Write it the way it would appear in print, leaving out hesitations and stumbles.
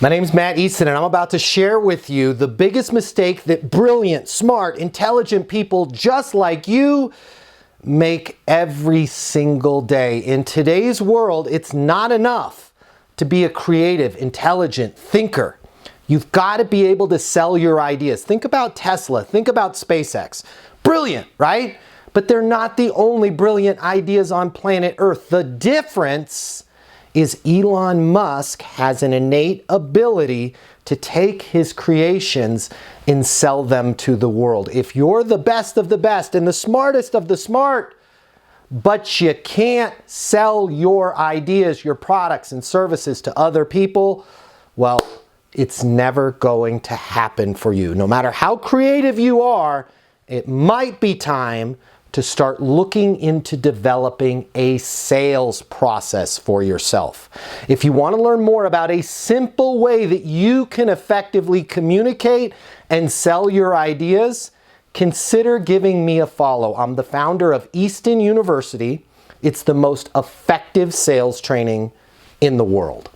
My name's Matt Easton, and I'm about to share with you the biggest mistake that brilliant, smart, intelligent people just like you make every single day. In today's world, it's not enough to be a creative, intelligent thinker. You've got to be able to sell your ideas. Think about Tesla. Think about SpaceX. Brilliant, right? But they're not the only brilliant ideas on planet Earth. The difference is Elon Musk has an innate ability to take his creations and sell them to the world. If you're the best of the best and the smartest of the smart, but you can't sell your ideas, your products and services to other people, well, it's never going to happen for you. No matter how creative you are, it might be time to start looking into developing a sales process for yourself. If you want to learn more about a simple way that you can effectively communicate and sell your ideas, consider giving me a follow. I'm the founder of Easton University. It's the most effective sales training in the world.